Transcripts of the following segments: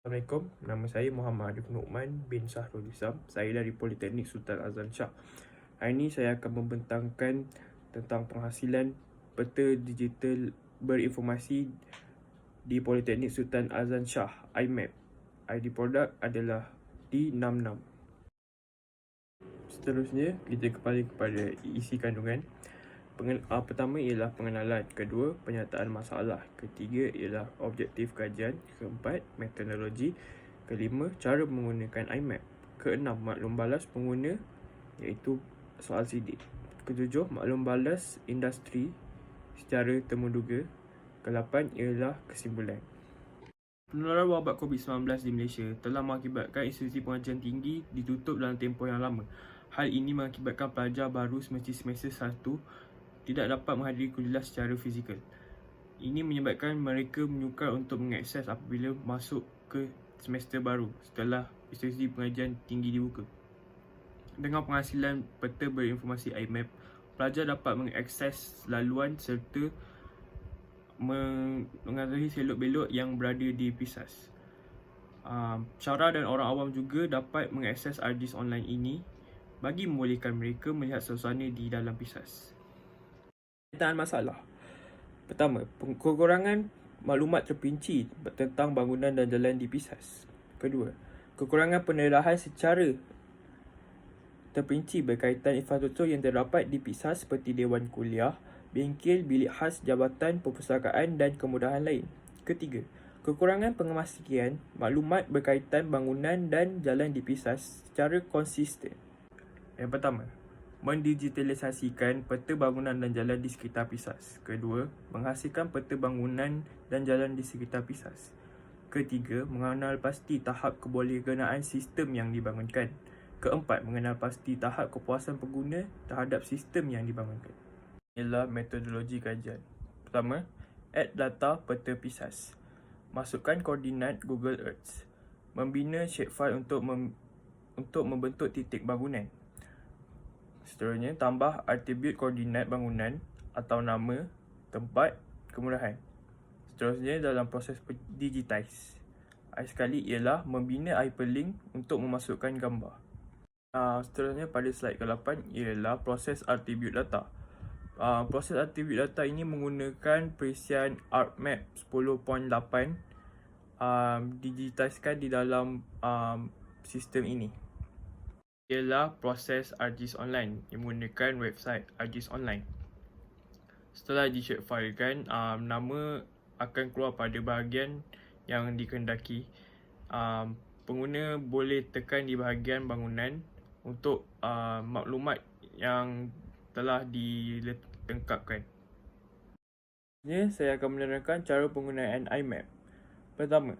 Assalamualaikum, nama saya Muhammad Arif Nu'man bin Syahrul Islam. Saya dari Politeknik Sultan Azlan Shah. Hari ini saya akan membentangkan tentang penghasilan peta digital berinformasi di Politeknik Sultan Azlan Shah, IMAP. ID produk adalah D66. Seterusnya, kita kembali kepada isi kandungan. Pertama ialah pengenalan, kedua penyataan masalah, ketiga ialah objektif kajian, keempat metodologi, kelima cara menggunakan IMAP, keenam maklum balas pengguna iaitu soal sidik, ketujuh maklum balas industri secara temuduga, kelapan ialah kesimpulan. Penularan wabak COVID-19 di Malaysia telah mengakibatkan institusi pengajian tinggi ditutup dalam tempoh yang lama. Hal ini mengakibatkan pelajar baru semester 1 tidak dapat menghadiri kuliah secara fizikal. Ini menyebabkan mereka menyukar untuk mengakses apabila masuk ke semester baru setelah institusi pengajian tinggi dibuka. Dengan penghasilan peta berinformasi IMAP, pelajar dapat mengakses laluan serta mengetahui selok-belok yang berada di PISAS. Syara dan orang awam juga dapat mengakses ARJIS online ini bagi membolehkan mereka melihat suasana di dalam PISAS. Penyataan masalah. Pertama, kekurangan maklumat terperinci tentang bangunan dan jalan di PISAS. Kedua, kekurangan pendedahan secara terperinci berkaitan infrastruktur yang terdapat di PISAS seperti dewan kuliah, bengkel, bilik khas jabatan perpustakaan dan kemudahan lain. Ketiga, kekurangan pengemastian maklumat berkaitan bangunan dan jalan di PISAS secara konsisten. Yang pertama, mendigitalisasikan peta bangunan dan jalan di sekitar PISAS. Kedua, menghasilkan peta bangunan dan jalan di sekitar PISAS. Ketiga, mengenal pasti tahap kebolehgunaan sistem yang dibangunkan. Keempat, mengenal pasti tahap kepuasan pengguna terhadap sistem yang dibangunkan. Ialah metodologi kajian. Pertama, add data peta PISAS. Masukkan koordinat Google Earth. Membina shapefile untuk membentuk titik bangunan. Seterusnya, tambah atribut koordinat bangunan atau nama, tempat, kemudahan. Seterusnya, dalam proses digitize. Sekali ialah membina hyperlink untuk memasukkan gambar. Seterusnya, pada slide ke-8 ialah proses atribut data. Proses atribut data ini menggunakan perisian ArcMap 10.8 digitizekan di dalam sistem ini. Ialah proses ARJIS online yang menggunakan website ARJIS online. Setelah di-shapefilekan, nama akan keluar pada bahagian yang dikehendaki. Pengguna boleh tekan di bahagian bangunan untuk maklumat yang telah dilengkapkan. Saya akan menerangkan cara penggunaan IMAP. Pertama,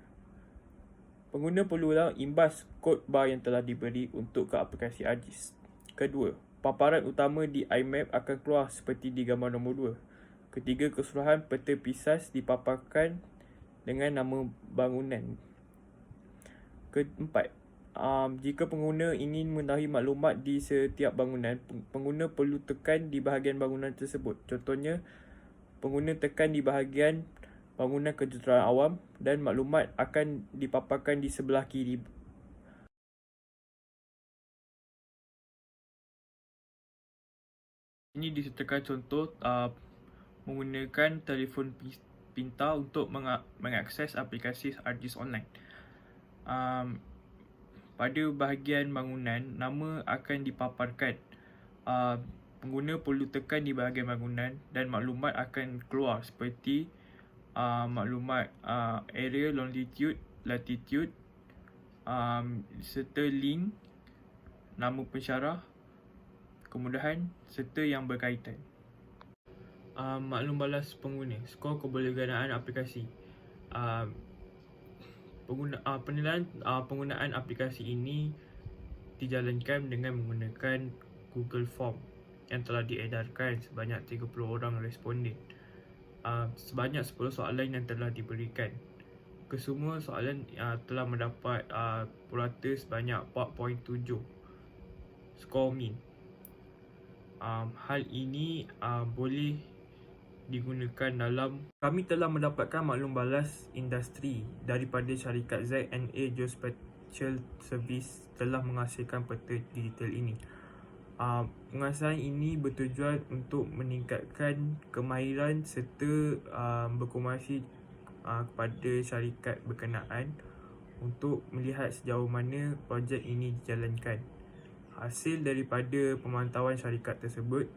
pengguna perlulah imbas kod bar yang telah diberi untuk ke aplikasi ARJIS. Kedua, paparan utama di IMAP akan keluar seperti di gambar nombor 2. Ketiga, keseluruhan peta PISAS dipaparkan dengan nama bangunan. Keempat, jika pengguna ingin mengetahui maklumat di setiap bangunan, pengguna perlu tekan di bahagian bangunan tersebut. Contohnya, pengguna tekan di bahagian bangunan kejuruteraan awam dan maklumat akan dipaparkan di sebelah kiri. Ini disertakan contoh menggunakan telefon pintar untuk mengakses aplikasi ARJIS online. Pada bahagian bangunan, nama akan dipaparkan. Pengguna perlu tekan di bahagian bangunan dan maklumat akan keluar seperti maklumat area, longitude, latitude, serta link, nama pensyarah, kemudahan serta yang berkaitan. Maklum balas pengguna, skor kebolehgunaan aplikasi. Penilaian penggunaan aplikasi ini dijalankan dengan menggunakan Google Form yang telah diedarkan sebanyak 30 orang responden. Sebanyak 10 soalan yang telah diberikan. Kesemua soalan telah mendapat purata sebanyak 4.7 skor min. Hal ini boleh digunakan dalam. Kami telah mendapatkan maklum balas industri daripada syarikat ZNA Geospatial Service telah menghasilkan peta digital ini. Penguasaan ini bertujuan untuk meningkatkan kemahiran serta berkomunikasi kepada syarikat berkenaan untuk melihat sejauh mana projek ini dijalankan. Hasil daripada pemantauan syarikat tersebut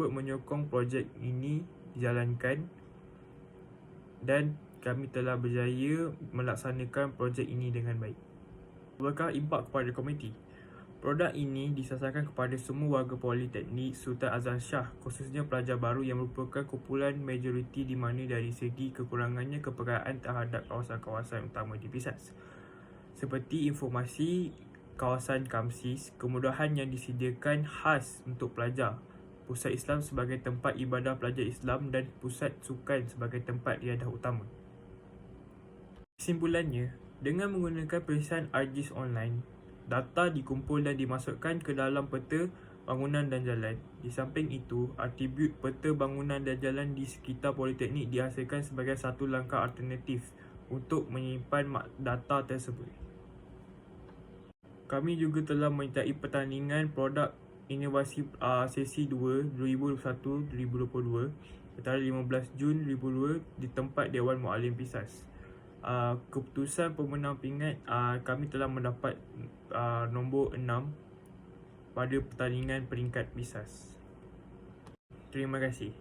menyokong projek ini dijalankan dan kami telah berjaya melaksanakan projek ini dengan baik. Apakah impak kepada komuniti? Produk ini disasarkan kepada semua warga Politeknik Sultan Azhar Shah, khususnya pelajar baru yang merupakan kumpulan majoriti di mana dari segi kekurangannya kepekaan terhadap kawasan-kawasan utama di PISAS, seperti informasi kawasan KAMSIS, kemudahan yang disediakan khas untuk pelajar, pusat Islam sebagai tempat ibadah pelajar Islam dan pusat sukan sebagai tempat riadah utama. Kesimpulannya, dengan menggunakan perisian ArcGIS online, data dikumpul dan dimasukkan ke dalam peta bangunan dan jalan. Di samping itu, atribut peta bangunan dan jalan di sekitar Politeknik dihasilkan sebagai satu langkah alternatif untuk menyimpan data tersebut. Kami juga telah menyertai pertandingan produk inovasi sesi 2 2021-2022 antara 15 Jun 2022 di tempat Dewan Muallim PISAS. Keputusan pemenang pingat, kami telah mendapat nombor 6 pada pertandingan peringkat PISAS. Terima kasih.